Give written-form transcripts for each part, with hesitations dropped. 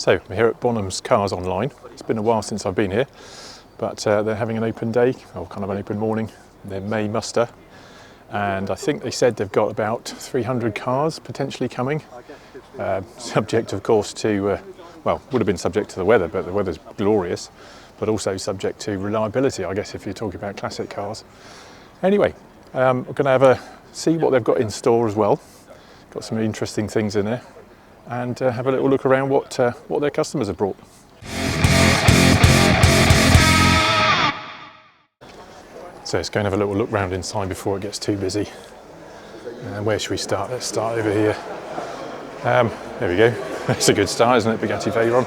So I'm here at Bonhams Cars Online. It's been a while since I've been here, but they're having an open day, or kind of an open morning, their May muster. And I think they said they've got about 300 cars potentially coming. Subject, of course, to, well, would have been subject to the weather, but the weather's glorious, but also subject to reliability, I guess, if you're talking about classic cars. Anyway, I'm going to have a see what they've got in store as well. Got some interesting things in there, and have a little look around what their customers have brought. So let's go and have a little look round inside before it gets too busy. And where should we start? Let's start over here. There we go. That's a good start, isn't it? Bugatti Veyron.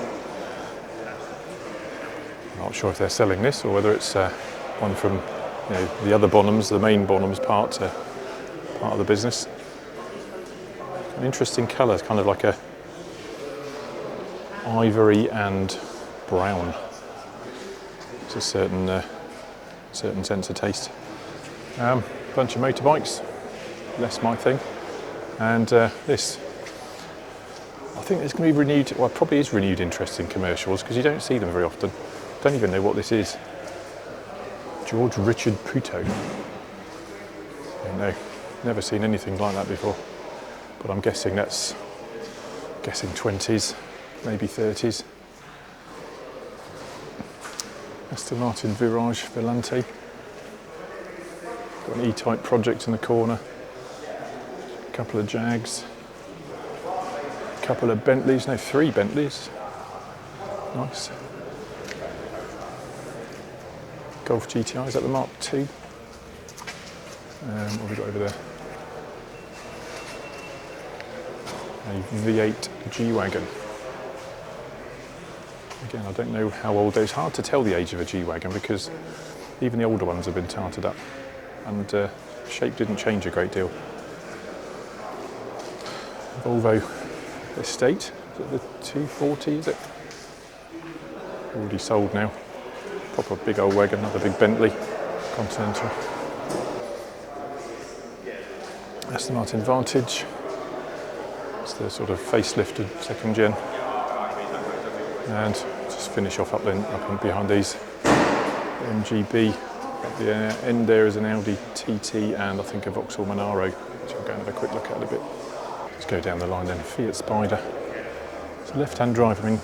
Not sure if they're selling this or whether it's one from the other Bonhams, the main Bonhams part of the business. An interesting colour, it's kind of like a ivory and brown. It's a certain sense of taste. Bunch of motorbikes, less my thing. And this, I think there's going to be renewed, well, probably is renewed interest in commercials because you don't see them very often. Don't even know what this is. George Richard Puto. Don't know. Never seen anything like that before. But I'm guessing that's 20s, maybe 30s. Aston Martin Virage Volante. Got an E-Type project in the corner. A couple of Jags. A couple of Bentleys, no, 3 Bentleys. Nice. Golf GTI, is that the Mark II? What have we got over there? A V8 G-Wagon. Again, I don't know how old they are. It's hard to tell the age of a G-Wagon because even the older ones have been tarted up and shape didn't change a great deal. Volvo Estate, is it the 240, is it? Already sold now. Proper big old wagon, another big Bentley Continental. Aston Martin Vantage. It's the sort of facelifted second gen. And just finish off up behind these. MGB. At the end there is an Audi TT and I think a Vauxhall Monaro, which I'll go and have a quick look at in a bit. Let's go down the line then. Fiat Spider. It's a left-hand drive. I mean,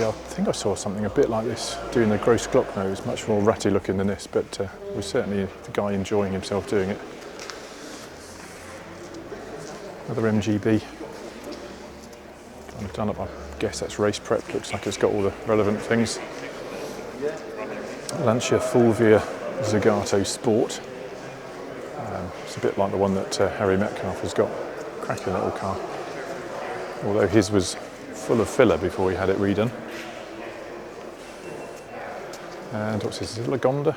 I think I saw something a bit like this doing the Gross Glock nose. It's much more ratty looking than this, but was certainly the guy enjoying himself doing it. Another MGB. Kind of done up, I guess that's race prep. Looks like it's got all the relevant things. Lancia Fulvia Zagato Sport. It's a bit like the one that Harry Metcalf has got. Cracking little car. Although his was full of filler before he had it redone. And what's this? Is it Lagonda?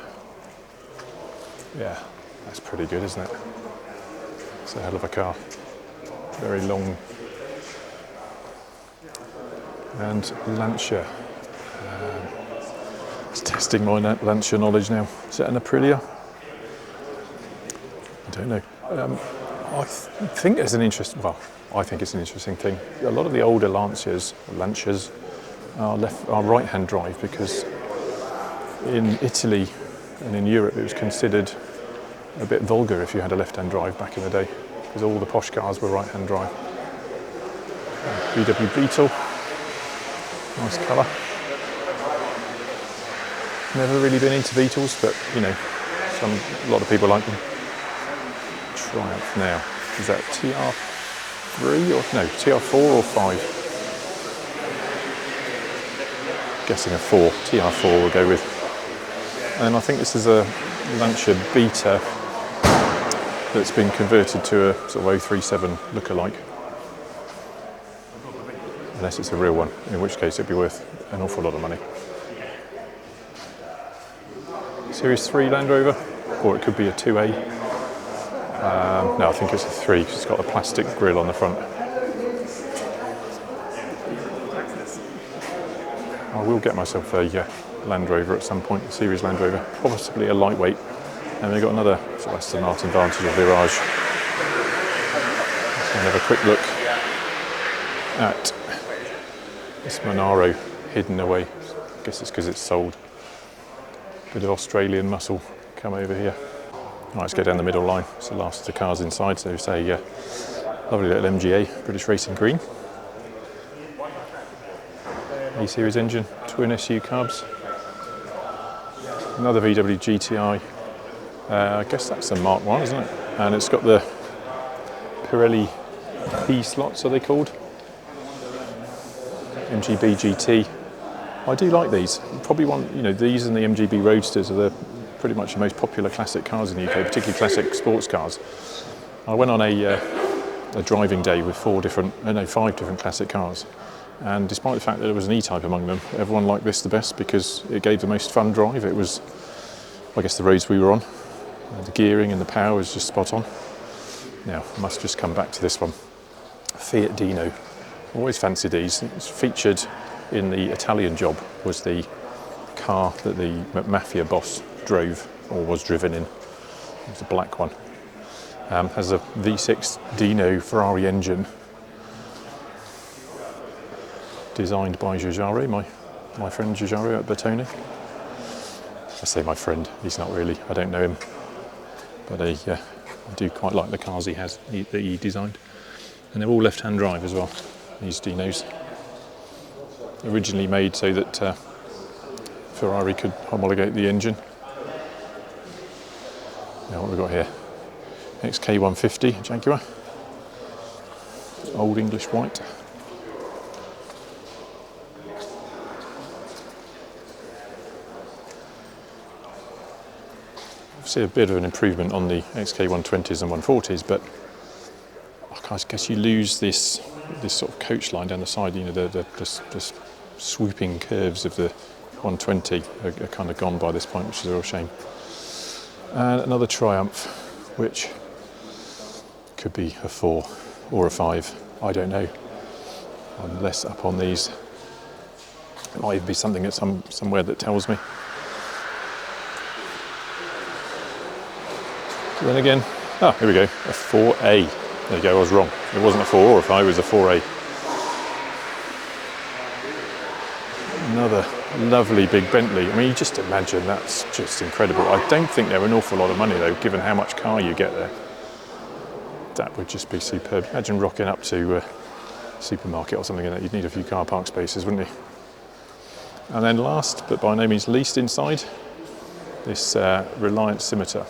Yeah, that's pretty good, isn't it? It's a hell of a car. Very long. And Lancia. It's testing my Lancia knowledge now. Is that an Aprilia? I don't know. I think there's an interest. Well, I think it's an interesting thing. A lot of the older Lancias are right-hand drive because in Italy and in Europe it was considered a bit vulgar if you had a left-hand drive back in the day because all the posh cars were right-hand drive. VW Beetle, nice colour. Never really been into Beetles, but a lot of people like them. Triumph now. Is that TR3 or no, TR4 or 5? Guessing a 4. TR4 we'll go with. And I think this is a Lancia Beta that's been converted to a sort of 037 lookalike. Unless it's a real one, in which case it'd be worth an awful lot of money. Series 3 Land Rover, or it could be a 2A. No, I think it's a 3 because it's got a plastic grille on the front. I will get myself a Land Rover at some point, a Series Land Rover, possibly a lightweight. And we've got another sort of Aston Martin Vantage or Virage. Let's have a quick look at This Monaro hidden away. I guess it's because it's sold. Bit of Australian muscle come over here. Right, let's go down the middle line. It's the last of the cars inside. So it's a lovely little MGA, British Racing Green. A-Series engine, twin SU carbs. Another VW GTI. I guess that's a Mark 1, isn't it? And it's got the Pirelli P slots, are they called? MGB GT. I do like these. Probably these and the MGB Roadsters are pretty much the most popular classic cars in the UK, particularly classic sports cars. I went on a driving day with 5 different classic cars. And despite the fact that there was an E-Type among them, everyone liked this the best because it gave the most fun drive. It was, I guess, the roads we were on. The gearing and the power was just spot on. Now, I must just come back to this one. Fiat Dino. Always fancied these. It's featured in the Italian Job, was the car that the mafia boss drove or was driven in. It was a black one. Has a V6 Dino Ferrari engine. Designed by Giugiaro, my friend Giugiaro at Bertone. I say my friend, he's not really, I don't know him. But I do quite like the cars that he designed. And they're all left-hand drive as well, these Dinos. Originally made so that Ferrari could homologate the engine. Now what have we got here? XK150 Jaguar. Old English white. See a bit of an improvement on the XK120s and 140s, but I guess you lose this sort of coach line down the side. The swooping curves of the 120 are kind of gone by this point, which is a real shame. And another Triumph, which could be a 4 or a 5. I don't know. I'm less up on these. It might even be something at somewhere that tells me. Then again, here we go, a 4A. There you go, I was wrong. It wasn't a 4 or a 5, it was a 4A. Another lovely big Bentley. I mean, you just imagine, that's just incredible. I don't think they're an awful lot of money though, given how much car you get there. That would just be superb. Imagine rocking up to a supermarket or something like that. You'd need a few car park spaces, wouldn't you? And then last, but by no means least inside, this Reliant Scimitar.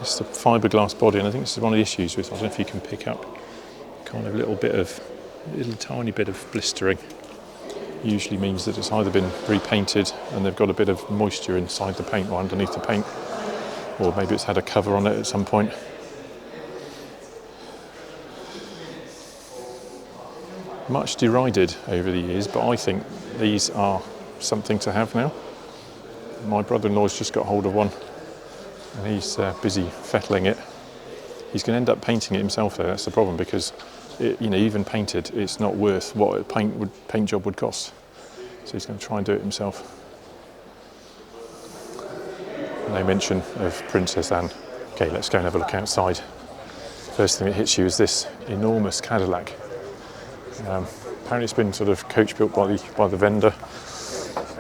It's the fiberglass body, and I think this is one of the issues with, I don't know if you can pick up kind of little tiny bit of blistering. Usually means that it's either been repainted and they've got a bit of moisture inside the paint or underneath the paint, or maybe it's had a cover on it at some point. Much derided over the years, but I think these are something to have now. My brother-in-law's just got hold of one and he's busy fettling it. He's going to end up painting it himself though, that's the problem, because even painted, it's not worth what a paint job would cost. So he's going to try and do it himself. No mention of Princess Anne. Okay, let's go and have a look outside. First thing that hits you is this enormous Cadillac. Apparently it's been sort of coach built by the vendor.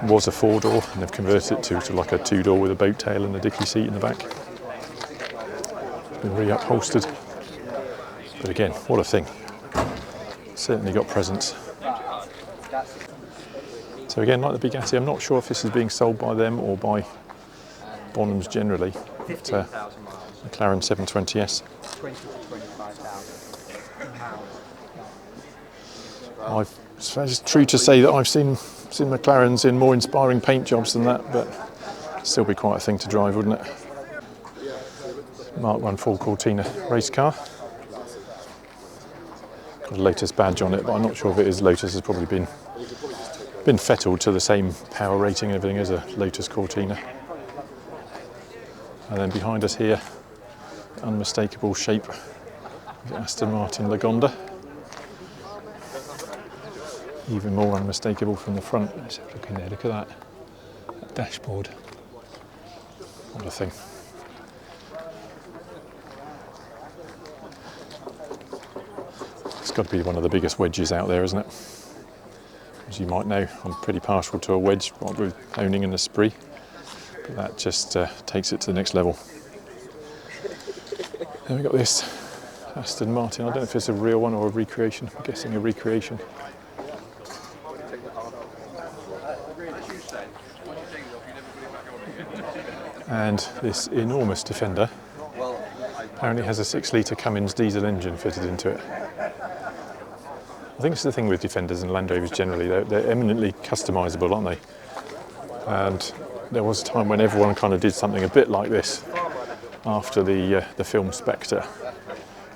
It was a 4-door and they've converted it to like a 2-door with a boat tail and a dicky seat in the back. It's been re-upholstered. But again, what a thing. Certainly got presence. So again, like the Bugatti, I'm not sure if this is being sold by them or by Bonhams generally. But, McLaren 720S. I suppose it's true to say that I've seen McLarens in more inspiring paint jobs than that, but it'd still be quite a thing to drive, wouldn't it? Mark 1 full Cortina race car. Got a Lotus badge on it, but I'm not sure if it is Lotus. Has probably been fettled to the same power rating and everything as a Lotus Cortina. And then behind us here, unmistakable shape of the Aston Martin Lagonda. Even more unmistakable from the front. Let's have a look in there, look at that dashboard. What a thing. got to be one of the biggest wedges out there, isn't it? As you might know, I'm pretty partial to a wedge, what with owning an Esprit, but that just takes it to the next level. Then we've got this Aston Martin. I don't know if it's a real one or a recreation. I'm guessing a recreation. And this enormous Defender apparently has a 6-litre Cummins diesel engine fitted into it. I think it's the thing with Defenders and Land Rovers generally, they're eminently customisable, aren't they? And there was a time when everyone kind of did something a bit like this after the film Spectre.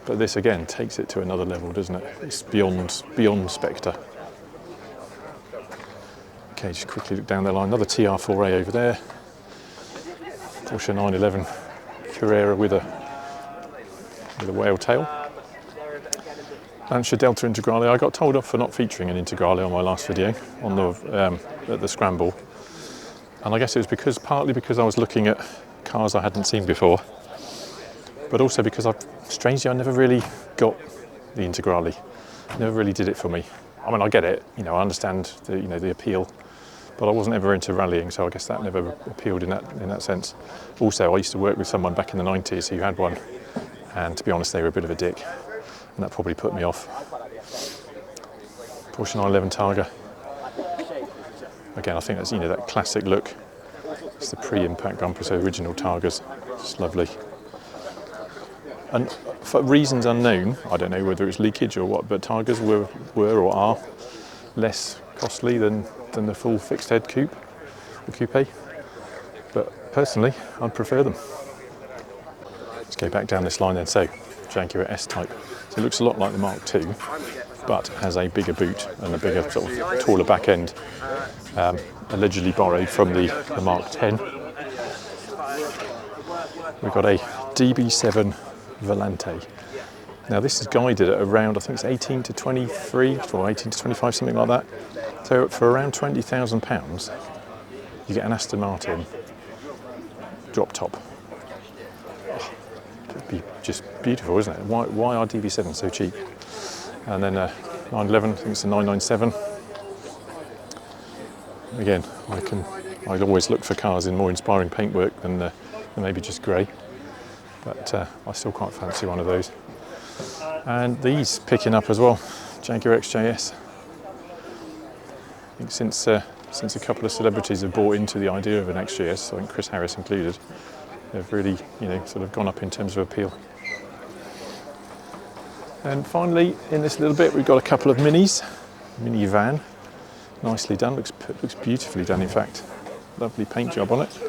But this again takes it to another level, doesn't it? It's beyond Spectre. Okay, just quickly look down the line. Another TR4A over there. Porsche 911 Carrera with a whale tail. Lancia Delta Integrale. I got told off for not featuring an Integrale on my last video on at the Scramble, and I guess it was partly because I was looking at cars I hadn't seen before, but also because strangely I never really got the Integrale. Never really did it for me. I mean, I get it, I understand the appeal, but I wasn't ever into rallying, so I guess that never appealed in that sense. Also, I used to work with someone back in the 90s who had one, and to be honest, they were a bit of a dick, and that probably put me off. Porsche 911 Targa. Again, I think that's that classic look. It's the pre-impact bumper, so original Targas. It's lovely. And for reasons unknown, I don't know whether it's leakage or what, but Targas were or are less costly than the full fixed head coupe. But personally, I'd prefer them. Let's go back down this line then. So, Jaguar S-Type. So it looks a lot like the Mark II, but has a bigger boot and a bigger sort of taller back end, allegedly borrowed from the Mark X. We've got a DB7 Volante. Now this is guided at around, I think it's 18 to 23 or 18 to 25, something like that. So for around £20,000, you get an Aston Martin drop top. Oh, it'd be just beautiful, isn't it? Why are DB7 so cheap? And then 911, I think it's a 997. Again, I'd always look for cars in more inspiring paintwork than maybe just grey. But I still quite fancy one of those. And these picking up as well, Jaguar XJS. I think since a couple of celebrities have bought into the idea of an XJS, I think Chris Harris included, they've really, sort of gone up in terms of appeal. And finally, in this little bit, we've got a couple of minis, mini van, nicely done, looks beautifully done in fact. Lovely paint job on it.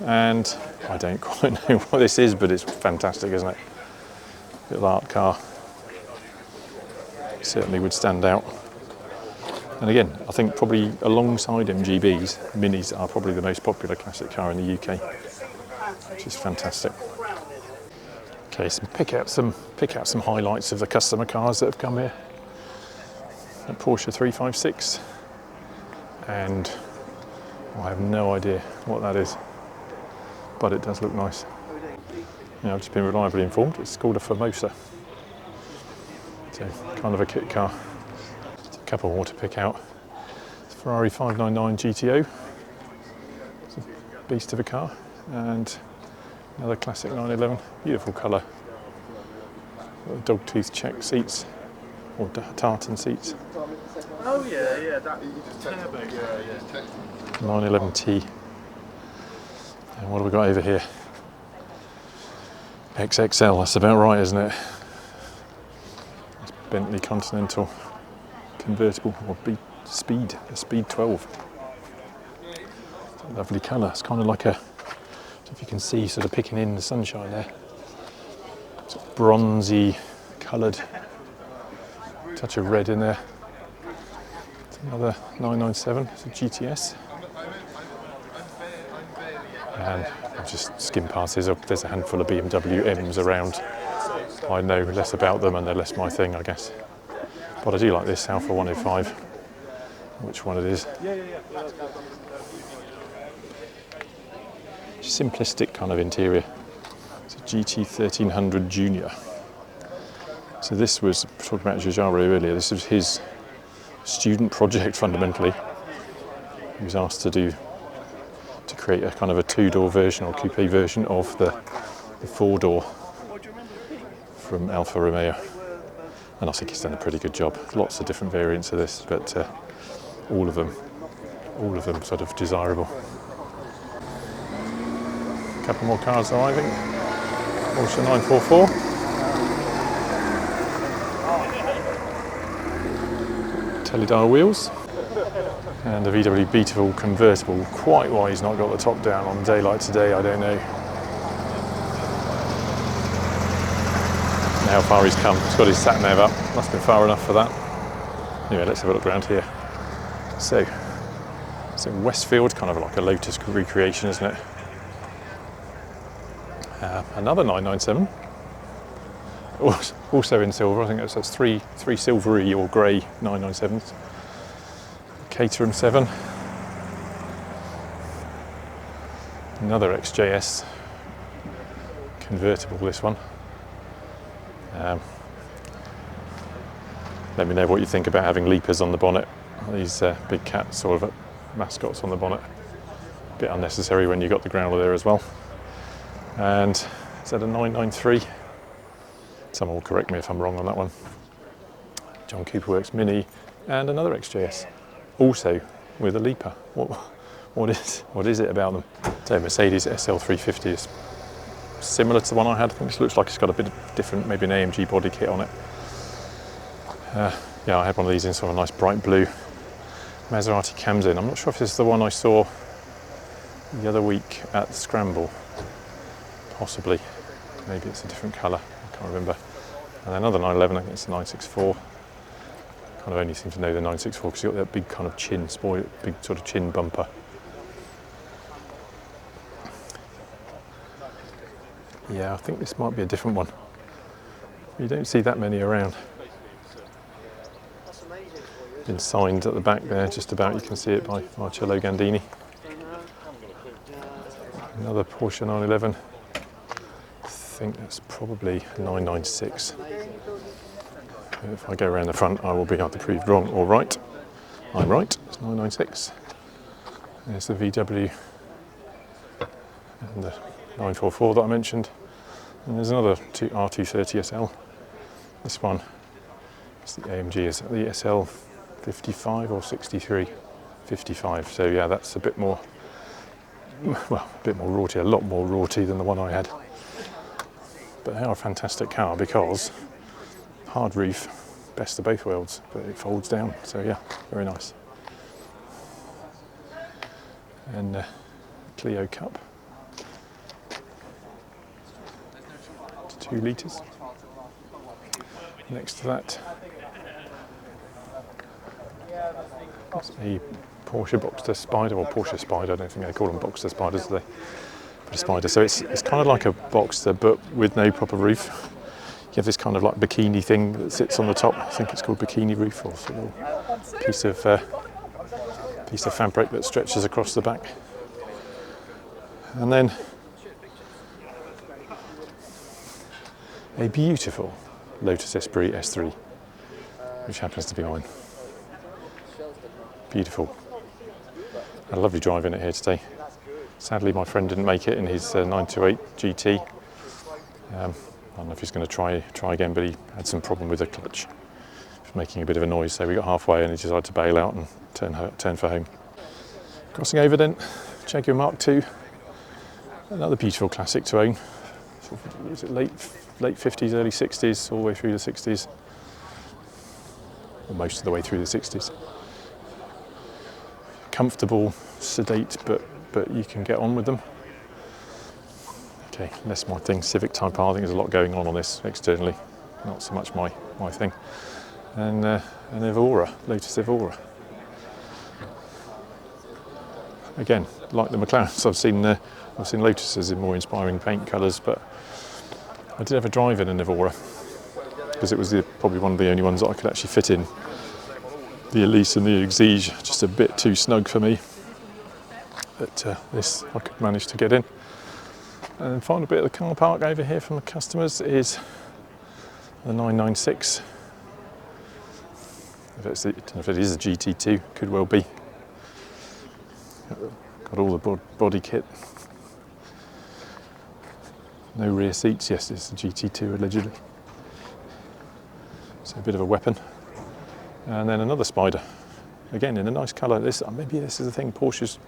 And I don't quite know what this is, but it's fantastic, isn't it? Little art car. Certainly would stand out. And again, I think probably alongside MGBs, Minis are probably the most popular classic car in the UK, which is fantastic. Okay, so pick out some highlights of the customer cars that have come here. A Porsche 356, and I have no idea what that is, but it does look nice. I've just been reliably informed, it's called a Formosa. So, kind of a kit car. A couple more to pick out. It's a Ferrari 599 GTO. It's a beast of a car. And another classic 911, beautiful colour. Dog tooth check seats, or tartan seats. Oh yeah, that turbo, yeah. 911T. And what have we got over here? XXL, that's about right, isn't it? It's Bentley Continental convertible, or a Speed 12. It's a lovely colour. It's kind of like if you can see, sort of picking in the sunshine there. Sort of bronzy coloured, touch of red in there. It's another 997, it's a GTS. And I've just skimmed past, there's a handful of BMW M's around. I know less about them and they're less my thing, I guess. But I do like this Alpha 105, which one it is. Simplistic kind of interior. It's a GT 1300 Junior. So this was, talking about Giugiaro earlier, this was his student project fundamentally. He was asked to create a kind of a two-door version or coupe version of the four-door from Alfa Romeo. And I think he's done a pretty good job. Lots of different variants of this, but all of them sort of desirable. A couple more cars arriving. Porsche 944. Teledial wheels. And the VW Beetle convertible. Quite why he's not got the top down on daylight today, I don't know. How far he's come. He's got his sat nav up. Must be far enough for that. Anyway, let's have a look around here. So Westfield, kind of like a Lotus recreation, isn't it? Another 997. Also in silver. I think that's three silvery or grey 997s. Caterham 7. Another XJS convertible, this one. Let me know what you think about having leapers on the bonnet. These big cat sort of mascots on the bonnet. A bit unnecessary when you've got the growler there as well. And is that a 993? Someone will correct me if I'm wrong on that one. John Cooper Works Mini and another XJS. Also with a leaper. What is it about them? So Mercedes SL350 is similar to the one I had. I think this looks like it's got a bit of different, maybe an AMG body kit on it. Yeah, I had one of these in sort of a nice bright blue. Maserati cams in. I'm not sure if this is the one I saw the other week at the Scramble. Possibly. Maybe it's a different colour. I can't remember. And another 911, I think it's a 964. Kind of only seem to know the 964 because you've got that big kind of chin, big sort of chin bumper. Yeah, I think this might be a different one. You don't see that many around. Been signed at the back there, just about. You can see it by Marcello Gandini. Another Porsche 911. I think that's probably 996. If I go around the front, I will be either proved wrong or right. I'm right, it's 996. There's the VW and the 944 that I mentioned. And there's another R230 SL. This one is the AMG, is the SL 55 or 63? 55. So yeah, that's a bit more, well, a bit more raughty, a lot more raughty than the one I had. But they are a fantastic car because hard roof, best of both worlds, but it folds down. So yeah, very nice. And Clio Cup. 2 litres. Next to that, it's a Porsche Boxster Spider, or Porsche Spider. I don't think they call them Boxster Spiders, do they? But a Spider. So it's kind of like a Boxster, but with no proper roof. You have this kind of like bikini thing that sits on the top. I think it's called bikini roof, or sort of piece of fabric that stretches across the back. And then a beautiful Lotus Esprit S3, which happens to be mine. Beautiful. Had a lovely drive in it here today. Sadly, my friend didn't make it in his 928 GT. I don't know if he's going to try again, but he had some problem with the clutch. It was making a bit of a noise, so we got halfway and he decided to bail out and turn for home. Crossing over then, Jaguar Mark II. Another beautiful classic to own. Was it late 50s, early 60s, all the way through the 60s, or most of the way through the 60s. Comfortable, sedate, but you can get on with them. Okay, less my thing. Civic Type R. I think there's a lot going on this externally, not so much my thing. And an Evora, Lotus Evora. Again, like the McLarens, I've seen Lotuses in more inspiring paint colours, but I did have a drive in an Evora because it was probably one of the only ones that I could actually fit in. The Elise and the Exige, just a bit too snug for me. But this I could manage to get in. And the final bit of the car park over here from the customers is The 996. I don't know if it is a GT2, could well be. Got all the body kit. No rear seats, yes, it's a GT2 allegedly. So a bit of a weapon. And then another Spider, again in a nice colour. Maybe this is the thing, Porsches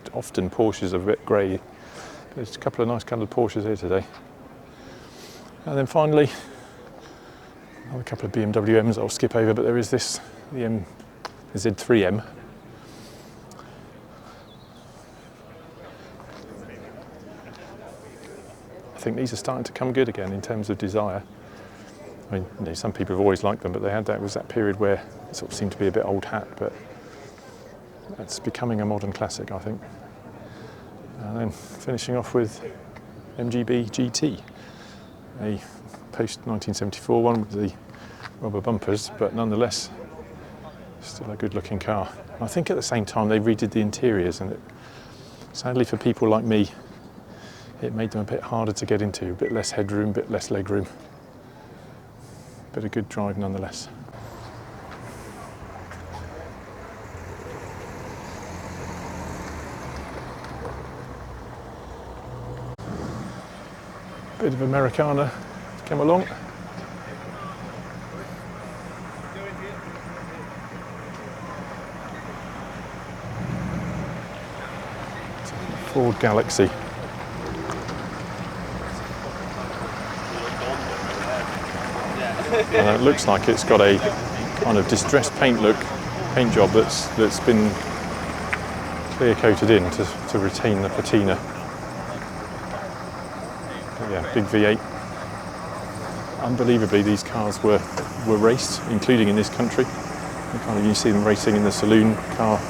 are a bit grey. There's a couple of nice coloured Porsches here today. And then finally, another couple of BMW M's I'll skip over, but there is the Z3M. I think these are starting to come good again in terms of desire. I mean, some people have always liked them, but there was that period where it sort of seemed to be a bit old hat, but it's becoming a modern classic, I think. And then finishing off with MGB GT, a post-1974 one with the rubber bumpers, but nonetheless, still a good-looking car. I think at the same time they redid the interiors, and sadly for people like me, it made them a bit harder to get into, a bit less headroom, a bit less legroom. But a good drive nonetheless. Bit of Americana to come along. Ford Galaxy. And it looks like it's got a kind of distressed paint job that's been clear coated in to retain the patina. But yeah, big V8. Unbelievably, these cars were raced, including in this country. You see them racing in the saloon car,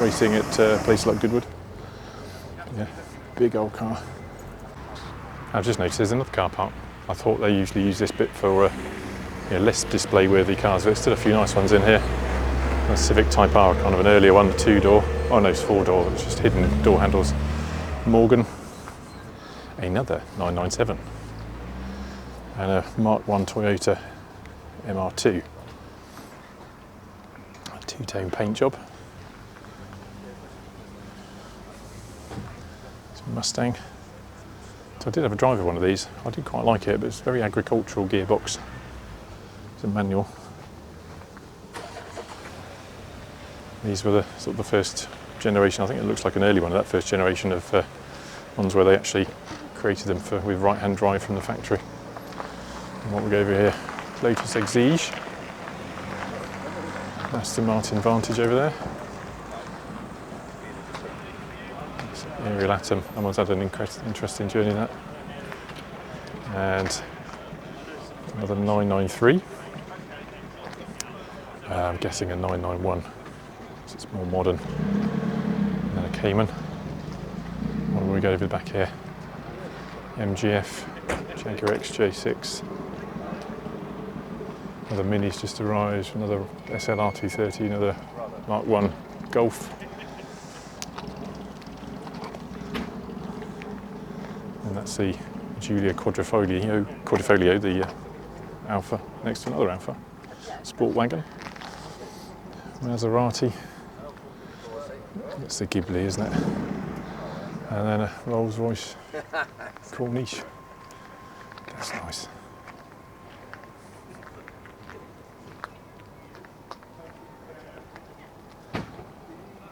racing at places like Goodwood. Yeah, big old car. I've just noticed there's another car park. I thought they usually use this bit for less display-worthy cars, but there's still a few nice ones in here. A Civic Type R, kind of an earlier one, 2-door. Oh no, it's 4-door, it's just hidden door handles. Morgan, another 997. And a Mark I Toyota MR2. A two-tone paint job. It's a Mustang. So I did have a drive of one of these. I did quite like it, but it's a very agricultural gearbox. It's a manual. These were the first generation. I think it looks like an early one of that first generation of ones where they actually created them with right-hand drive from the factory. And what we go over here, Lotus Exige, Aston Martin Vantage over there. Ariel Atom, someone's had an interesting journey in that. And another 993. I'm guessing a 991, so it's more modern. And then a Cayman. What do we go over the back here? MGF, Jaguar XJ6. Another Mini's just arrived, another SLR 230, another Mark I Golf. And that's the Giulia Quadrifoglio, the Alfa, next to another Alfa. Sport wagon. Maserati. That's the Ghibli, isn't it? And then a Rolls Royce Corniche. That's nice.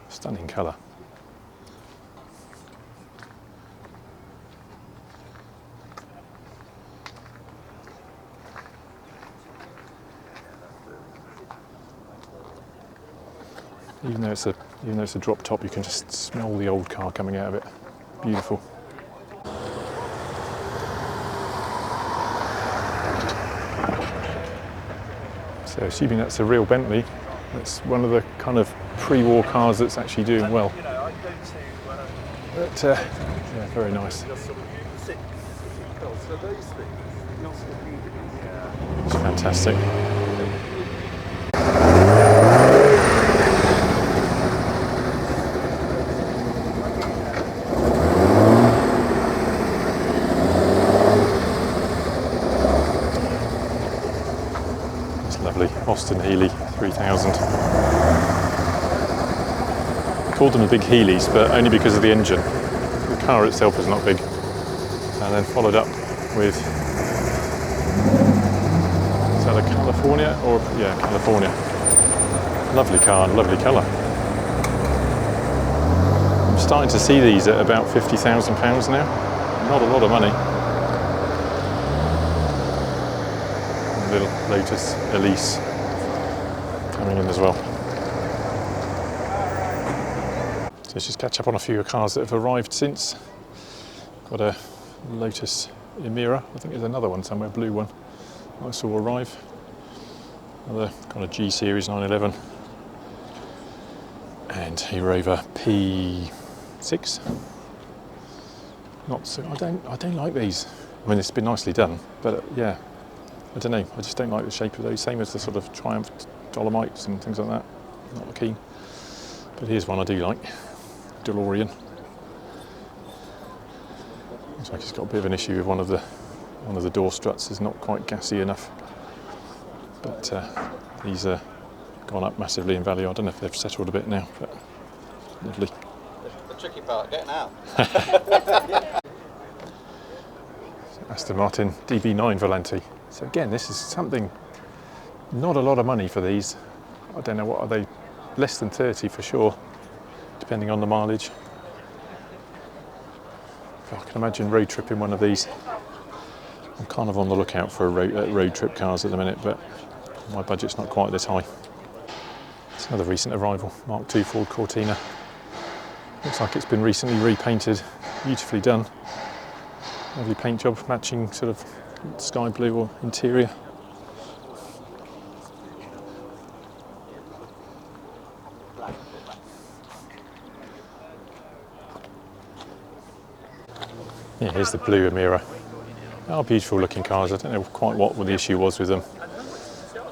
Stunning colour. Even though it's a drop top, you can just smell the old car coming out of it. Beautiful. So assuming that's a real Bentley, that's one of the kind of pre-war cars that's actually doing well. But yeah, very nice. It's fantastic. It's lovely. Austin Healey 3000. I called them the big Healeys, but only because of the engine. The car itself is not big. And then followed up with, is that a California? Or, yeah, California. Lovely car and lovely colour. I'm starting to see these at about £50,000 now. Not a lot of money. Little Lotus Elise coming in as well. So let's just catch up on a few cars that have arrived since. Got a Lotus Emira, I think there's another one somewhere, blue one, I saw arrive. Another kind of G Series 911. And a Rover P6. Not so, I don't like these. I mean, it's been nicely done, but yeah. I don't know, I just don't like the shape of those, same as the sort of Triumph Dolomites and things like that. Not keen. But here's one I do like, DeLorean. Looks like it's got a bit of an issue with one of the door struts is not quite gassy enough. But these are gone up massively in value. I don't know if they've settled a bit now, but lovely. The tricky part, getting out. Aston Martin DB9 Volante. So again, this is something, not a lot of money for these. I don't know, what are they? Less than 30 for sure, depending on the mileage. I can imagine road tripping one of these. I'm kind of on the lookout for road trip cars at the minute, but my budget's not quite this high. It's another recent arrival, Mark II Ford Cortina. Looks like it's been recently repainted, beautifully done. Lovely paint job, matching sort of sky blue or interior. Yeah, here's the blue Emira. Oh, beautiful looking cars. I don't know quite what the issue was with them.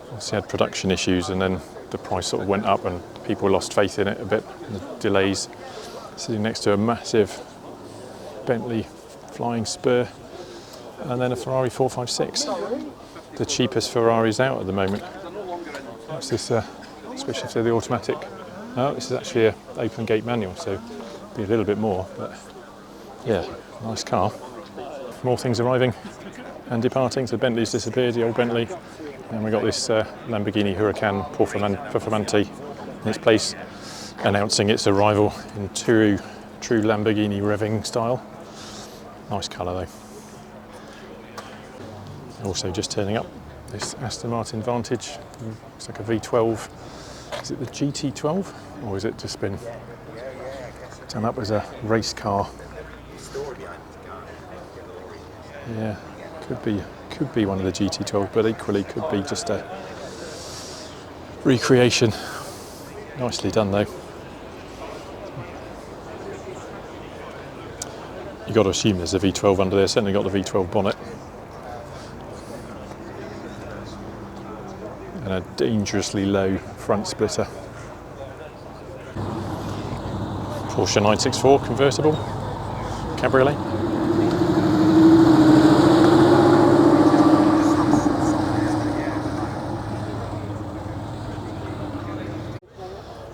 Obviously had production issues and then the price sort of went up and people lost faith in it a bit, the delays. Sitting next to a massive Bentley Flying Spur and then a Ferrari 456. The cheapest Ferraris out at the moment. What's this, switch to the automatic? Oh, this is actually an open gate manual, so be a little bit more, but yeah, nice car. More things arriving and departing. So Bentley's disappeared, the old Bentley. And we got this Lamborghini Huracan Performante in its place, announcing its arrival in true Lamborghini revving style. Nice colour though. Also just turning up, this Aston Martin Vantage. It's like a V12. Is it the GT12? Or is it just been done up as a race car? Yeah, could be one of the GT12, but equally could be just a recreation. Nicely done though. You've got to assume there's a V12 under there, certainly got the V12 bonnet. And a dangerously low front splitter. Porsche 964 convertible, cabriolet.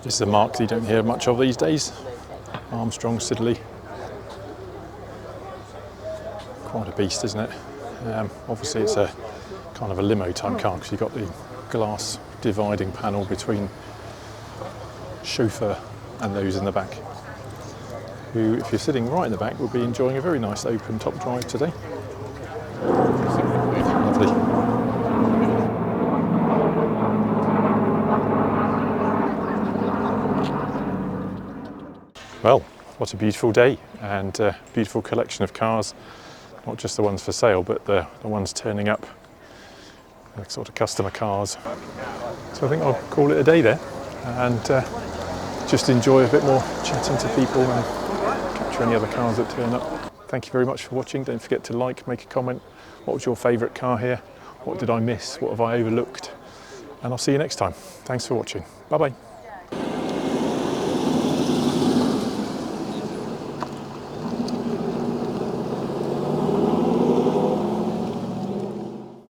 This is a mark that you don't hear much of these days. Armstrong Siddeley. Quite a beast, isn't it? Obviously it's a kind of a limo type car because you've got the glass dividing panel between chauffeur and those in the back, who, if you're sitting right in the back, will be enjoying a very nice open top drive today. Lovely. Well, what a beautiful day and a beautiful collection of cars. Not just the ones for sale, but the ones turning up, the sort of customer cars. So I think I'll call it a day there and just enjoy a bit more chatting to people and capture any other cars that turn up. Thank you very much for watching. Don't forget to like, make a comment. What was your favourite car here? What did I miss? What have I overlooked? And I'll see you next time. Thanks for watching. Bye bye.